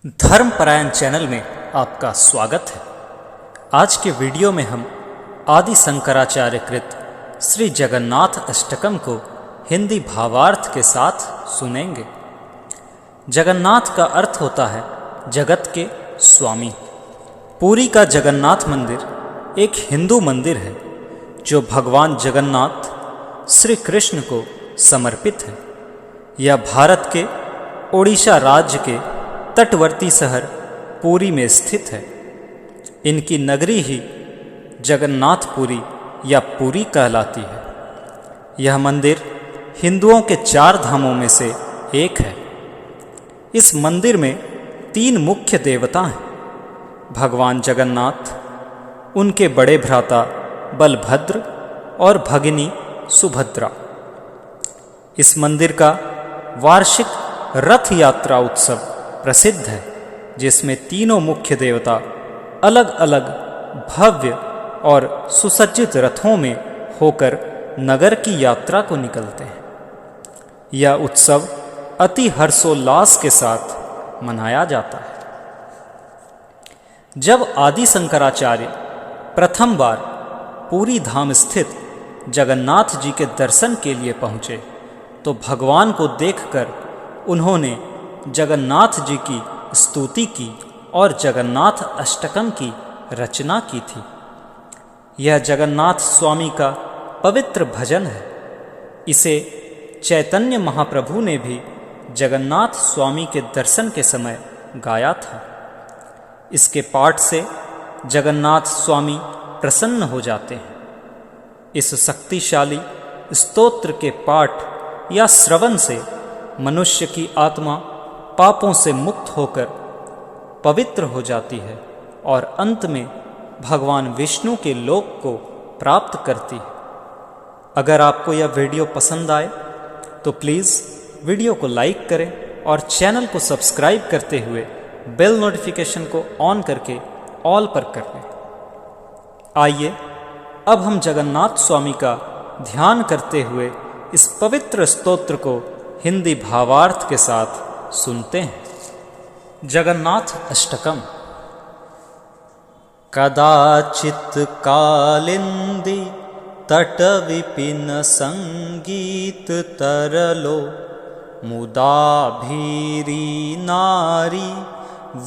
धर्मपरायण channel में आपका स्वागत है। आज के वीडियो में हम आदि शंकराचार्य कृत श्री जगन्नाथ अष्टकम को हिंदी भावार्थ के साथ सुनेंगे। जगन्नाथ का अर्थ होता है जगत के स्वामी। पुरी का जगन्नाथ मंदिर एक हिंदू मंदिर है जो भगवान जगन्नाथ श्री कृष्ण को समर्पित है। यह भारत के ओडिशा राज्य के तटवर्ती शहर पुरी में स्थित है। इनकी नगरी ही जगन्नाथपुरी या पुरी कहलाती है। यह मंदिर हिंदुओं के 4 धामों में से एक है। इस मंदिर में 3 मुख्य देवता हैं, भगवान जगन्नाथ, उनके बड़े भ्राता बलभद्र और भगिनी सुभद्रा। इस मंदिर का वार्षिक रथ यात्रा उत्सव प्रसिद्ध है, जिसमें तीनों मुख्य देवता अलग अलग भव्य और सुसज्जित रथों में होकर नगर की यात्रा को निकलते हैं। यह उत्सव अति हर्षोल्लास के साथ मनाया जाता है। जब आदि शंकराचार्य प्रथम बार पुरी धाम स्थित जगन्नाथ जी के दर्शन के लिए पहुँचे तो भगवान को देखकर उन्होंने जगन्नाथ जी की स्तुति की और जगन्नाथ अष्टकम की रचना की थी। यह जगन्नाथ स्वामी का पवित्र भजन है। इसे चैतन्य महाप्रभु ने भी जगन्नाथ स्वामी के दर्शन के समय गाया था। इसके पाठ से जगन्नाथ स्वामी प्रसन्न हो जाते हैं। इस शक्तिशाली स्तोत्र के पाठ या श्रवण से मनुष्य की आत्मा पापों से मुक्त होकर पवित्र हो जाती है और अंत में भगवान विष्णु के लोक को प्राप्त करती है। अगर आपको यह वीडियो पसंद आए तो प्लीज़ वीडियो को लाइक करें और चैनल को सब्सक्राइब करते हुए बेल नोटिफिकेशन को ऑन करके ऑल पर कर लें। आइए अब हम जगन्नाथ स्वामी का ध्यान करते हुए इस पवित्र स्तोत्र को हिंदी भावार्थ के साथ सुनते हैं। जगन्नाथ अष्टकम। कदाचित् कालिंदी तट विपिन संगीत तरलो मुदा भीरी नारी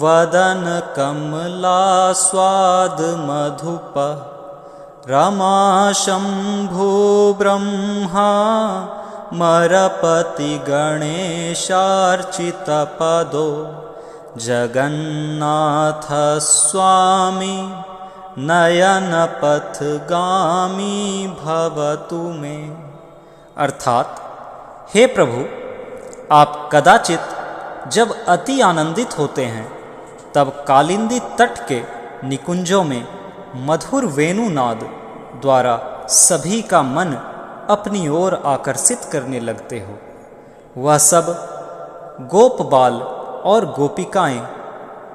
वदन कमला स्वाद मधुप रमा शंभु ब्रह्मा मरपति गणेशार्चित पदो जगन्नाथ स्वामी नयन पथगामी भवतु मे। अर्थात, हे प्रभु, आप कदाचित जब अति आनंदित होते हैं तब कालिंदी तट के निकुंजों में मधुर वेणुनाद द्वारा सभी का मन अपनी ओर आकर्षित करने लगते हो। वह सब गोप बाल और गोपिकाएं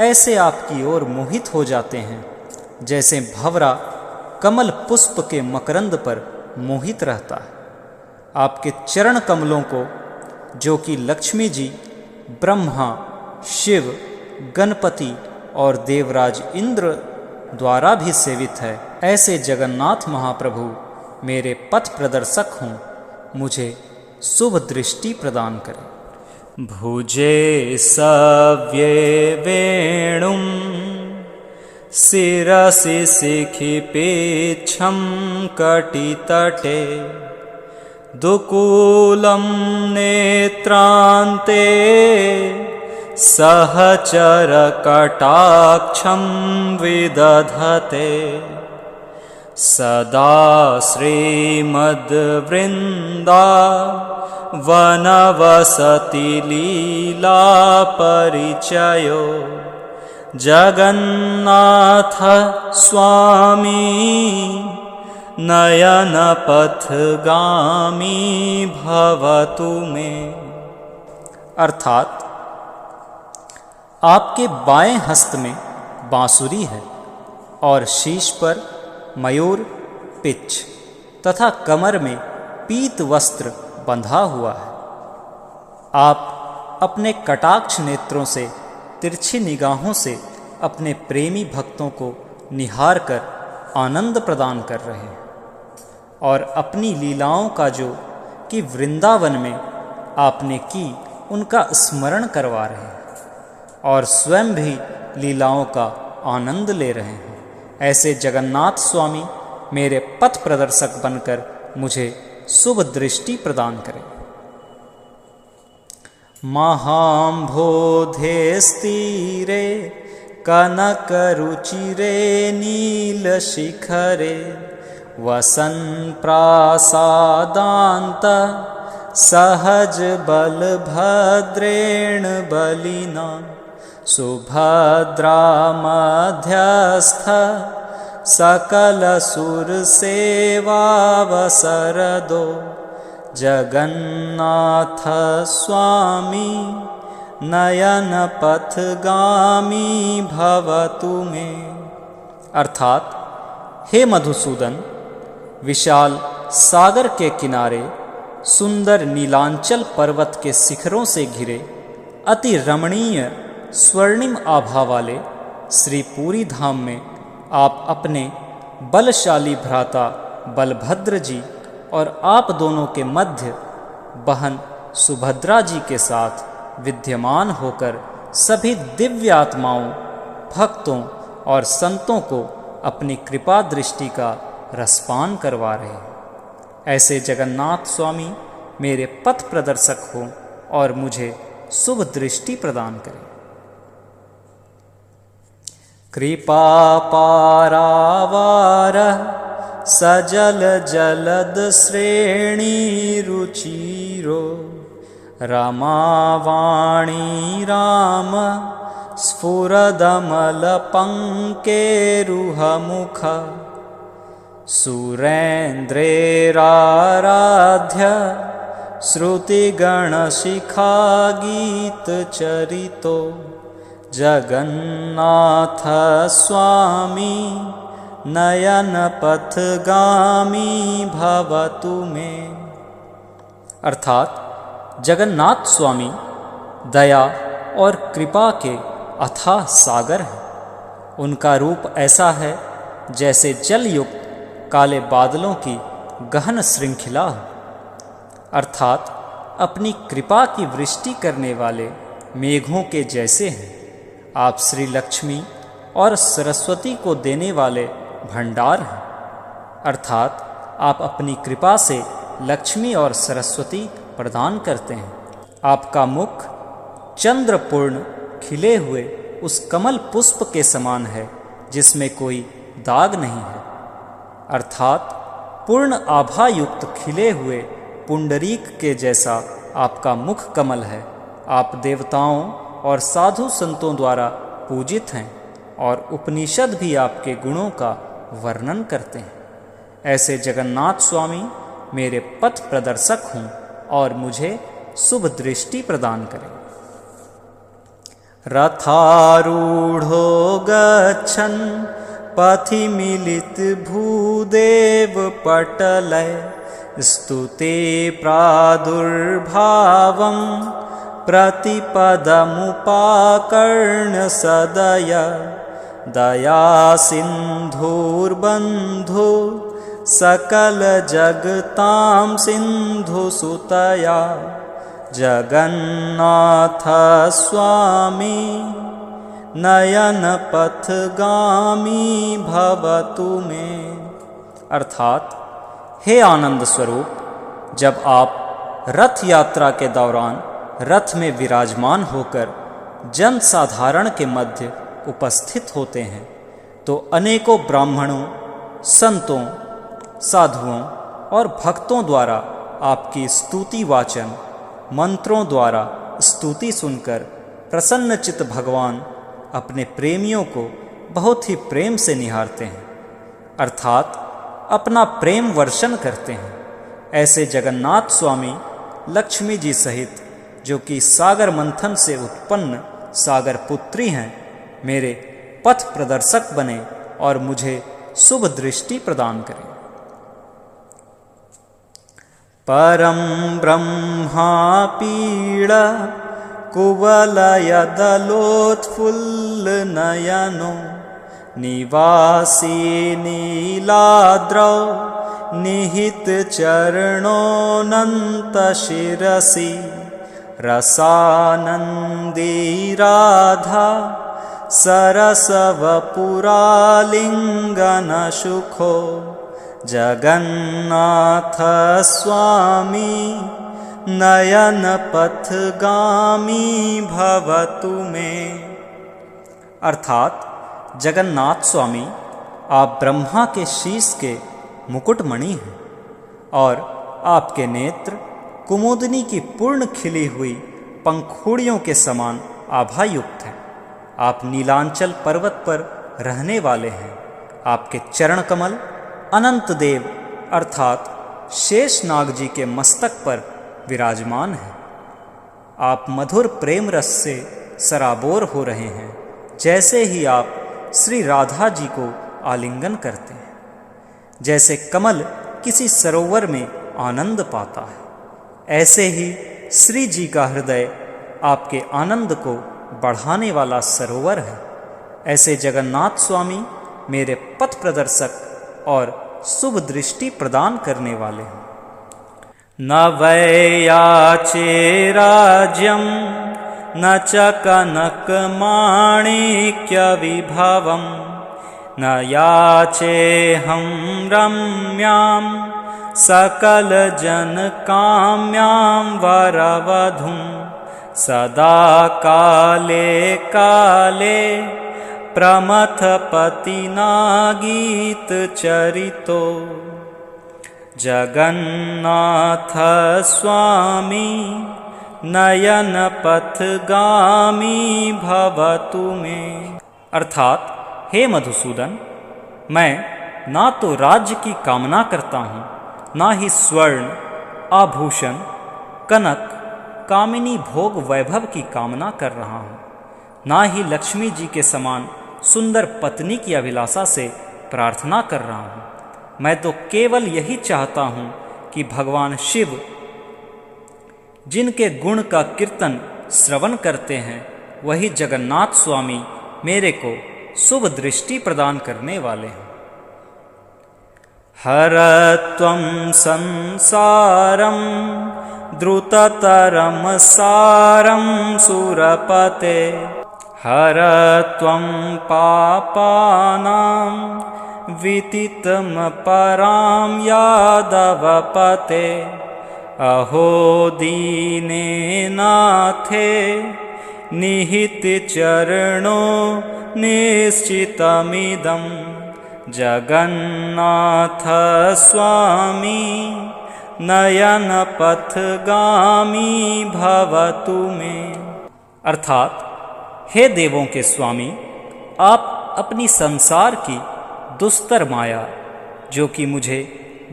ऐसे आपकी ओर मोहित हो जाते हैं जैसे भंवरा कमल पुष्प के मकरंद पर मोहित रहता है। आपके चरण कमलों को, जो कि लक्ष्मी जी, ब्रह्मा, शिव, गणपति और देवराज इंद्र द्वारा भी सेवित है, ऐसे जगन्नाथ महाप्रभु मेरे पथ प्रदर्शक हों, मुझे शुभ दृष्टि प्रदान करें। भुजे सव्ये वेणुं शिरसि शिखिपेच्छं कटितटे दुकूलं नेत्रान्ते सहचर कटाक्षं विदधते सदा श्रीमद्वृन्दा वनवसति लीला परिचयो जगन्नाथ स्वामी नयन पथगामी भवतु मे। अर्थात, आपके बाएं हस्त में बांसुरी है और शीश पर मयूर पिच्छ तथा कमर में पीत वस्त्र बंधा हुआ है। आप अपने कटाक्ष नेत्रों से तिरछी निगाहों से अपने प्रेमी भक्तों को निहार कर आनंद प्रदान कर रहे हैं और अपनी लीलाओं का जो कि वृंदावन में आपने की उनका स्मरण करवा रहे हैं और स्वयं भी लीलाओं का आनंद ले रहे हैं। ऐसे जगन्नाथ स्वामी मेरे पथ प्रदर्शक बनकर मुझे शुभ दृष्टि प्रदान करें। महाम्भोधे स्थिरे कनकरुचिरे नीलशिखरे वसन् प्रासादान्त सहज बलभद्रेण बलिना सुभद्रा मध्यस्थ सकल सुर सेवावसरदो जगन्नाथ स्वामी नयन पथगामी भवतु मे। अर्थात हे मधुसूदन, विशाल सागर के किनारे सुंदर नीलांचल पर्वत के शिखरों से घिरे अति रमणीय स्वर्णिम आभा वाले श्री पूरी धाम में आप अपने बलशाली भ्राता बलभद्र जी और आप दोनों के मध्य बहन सुभद्रा जी के साथ विद्यमान होकर सभी दिव्य आत्माओं, भक्तों और संतों को अपनी कृपा दृष्टि का रसपान करवा रहे हैं। ऐसे जगन्नाथ स्वामी मेरे पथ प्रदर्शक हों और मुझे शुभ दृष्टि प्रदान करें। कृपा पारावार सजल जलद श्रेणी रुचिरो रमावाणी राम स्फुरदमल पंकेरुहमुख सुरेन्द्रेराराध्य श्रुतिगणशिखा गीतचरितो जगन्नाथ स्वामी नयन पथगामी भवतु मे। अर्थात जगन्नाथ स्वामी दया और कृपा के अथाह सागर हैं। उनका रूप ऐसा है जैसे जल युक्त काले बादलों की गहन श्रृंखला हो। अर्थात अपनी कृपा की वृष्टि करने वाले मेघों के जैसे हैं। आप श्री लक्ष्मी और सरस्वती को देने वाले भंडार हैं। अर्थात आप अपनी कृपा से लक्ष्मी और सरस्वती प्रदान करते हैं। आपका मुख चंद्रपूर्ण खिले हुए उस कमल पुष्प के समान है जिसमें कोई दाग नहीं है। अर्थात पूर्ण आभा युक्त खिले हुए पुंडरीक के जैसा आपका मुख कमल है। आप देवताओं और साधु संतों द्वारा पूजित हैं और उपनिषद भी आपके गुणों का वर्णन करते हैं। ऐसे जगन्नाथ स्वामी मेरे पथ प्रदर्शक हों और मुझे शुभ दृष्टि प्रदान करें। रथारूढ़ो गच्छन् पथि मिलित भूदेव पटलय स्तुते प्रादुर्भावं प्रतिपदमुपाकर्ण सदय दया सिन्धुर्बन्धु सकल जगतां सिन्धु सुतया जगन्नाथ स्वामी नयन पथगामी भवतु मे। अर्थात हे आनंद स्वरूप, जब आप रथ यात्रा के दौरान रथ में विराजमान होकर जन साधारण के मध्य उपस्थित होते हैं तो अनेकों ब्राह्मणों, संतों, साधुओं और भक्तों द्वारा आपकी स्तुति वाचन मंत्रों द्वारा स्तुति सुनकर प्रसन्नचित्त भगवान अपने प्रेमियों को बहुत ही प्रेम से निहारते हैं, अर्थात अपना प्रेम वर्षण करते हैं। ऐसे जगन्नाथ स्वामी लक्ष्मी जी सहित, जो कि सागर मंथन से उत्पन्न सागर पुत्री हैं, मेरे पथ प्रदर्शक बने और मुझे शुभ दृष्टि प्रदान करें। परम ब्रह्मा पीड़ा कुवलयदलोत्फुल्लनयनो निवासी नीलाद्रौ निहितचरणोऽनन्तशिरसि रसानन्दी राधा सरसवपुरालिङ्गनसुखो जगन्नाथ स्वामी नयनपथगामी भवतु मे। अर्थात जगन्नाथ स्वामी, आप ब्रह्मा के शीश के मुकुटमणि हैं और आपके नेत्र कुमुदनी की पूर्ण खिली हुई पंखुड़ियों के समान आभायुक्त हैं। आप नीलांचल पर्वत पर रहने वाले हैं। आपके चरण कमल अनंत देव अर्थात शेषनाग जी के मस्तक पर विराजमान है। आप मधुर प्रेम रस से सराबोर हो रहे हैं, जैसे ही आप श्री राधा जी को आलिंगन करते हैं। जैसे कमल किसी सरोवर में आनंद पाता है, ऐसे ही श्री जी का हृदय आपके आनंद को बढ़ाने वाला सरोवर है। ऐसे जगन्नाथ स्वामी मेरे पथ प्रदर्शक और शुभ दृष्टि प्रदान करने वाले हैं। न वैयाचे राज्यं न च कनकमाणिक्यविभवं न याचेऽहं रम्यां सकलजनकाम्यां वरवधूं सदा काले काले प्रमथपतिना गीतचरितो जगन्नाथ स्वामी नयनपथगामी भवतु मे। अर्थात हे मधुसूदन, मैं ना तो राज्य की कामना करता हूँ, ना ही स्वर्ण आभूषण कनक कामिनी भोग वैभव की कामना कर रहा हूँ, ना ही लक्ष्मी जी के समान सुंदर पत्नी की अभिलाषा से प्रार्थना कर रहा हूँ। मैं तो केवल यही चाहता हूँ कि भगवान शिव जिनके गुण का कीर्तन श्रवण करते हैं, वही जगन्नाथ स्वामी मेरे को शुभ दृष्टि प्रदान करने वाले हैं। हरत्वं संसारं द्रुततरं सारं सुरपते हरत्वं पापानां वितितमपरां यादवपते अहो दीनेनाथे निहितचरणो निश्चितमिदं जगन्नाथ स्वामी नयनपथगामी भवतु मे। अर्थात हे देवों के स्वामी, आप अपनी संसार की दुस्तर माया, जो कि मुझे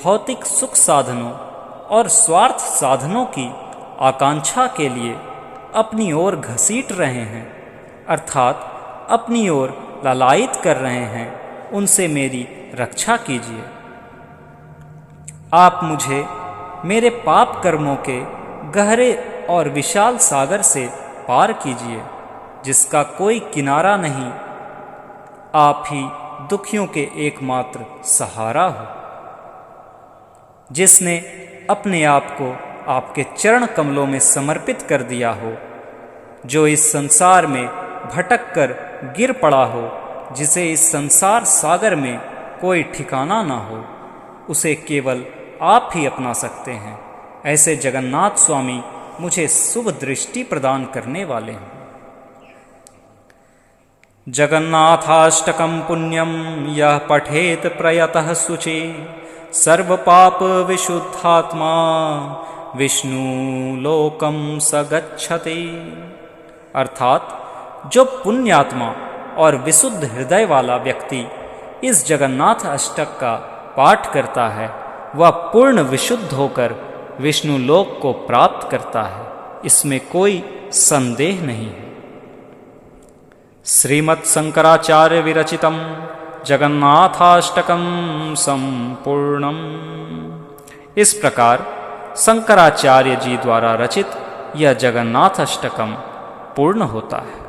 भौतिक सुख साधनों और स्वार्थ साधनों की आकांक्षा के लिए अपनी ओर घसीट रहे हैं, अर्थात अपनी ओर लालायित कर रहे हैं, उनसे मेरी रक्षा कीजिए। आप मुझे मेरे पाप कर्मों के गहरे और विशाल सागर से पार कीजिए, जिसका कोई किनारा नहीं। आप ही दुखियों के एकमात्र सहारा हो। जिसने अपने आप को आपके चरण कमलों में समर्पित कर दिया हो, जो इस संसार में भटक कर गिर पड़ा हो, जिसे इस संसार सागर में कोई ठिकाना ना हो, उसे केवल आप ही अपना सकते हैं। ऐसे जगन्नाथ स्वामी मुझे शुभ दृष्टि प्रदान करने वाले हैं। जगन्नाथाष्टकं पुण्यं यः पठेत प्रयतः शुचि सर्वपाप विशुद्धात्मा विष्णु लोकम स गच्छति। अर्थात जो पुण्यात्मा और विशुद्ध हृदय वाला व्यक्ति इस जगन्नाथ अष्टक का पाठ करता है, वह पूर्ण विशुद्ध होकर विष्णु लोक को प्राप्त करता है, इसमें कोई संदेह नहीं है। श्रीमत् शंकराचार्य विरचितम जगन्नाथाष्टकम संपूर्णम। इस प्रकार शंकराचार्य जी द्वारा रचित यह जगन्नाथ अष्टकम पूर्ण होता है।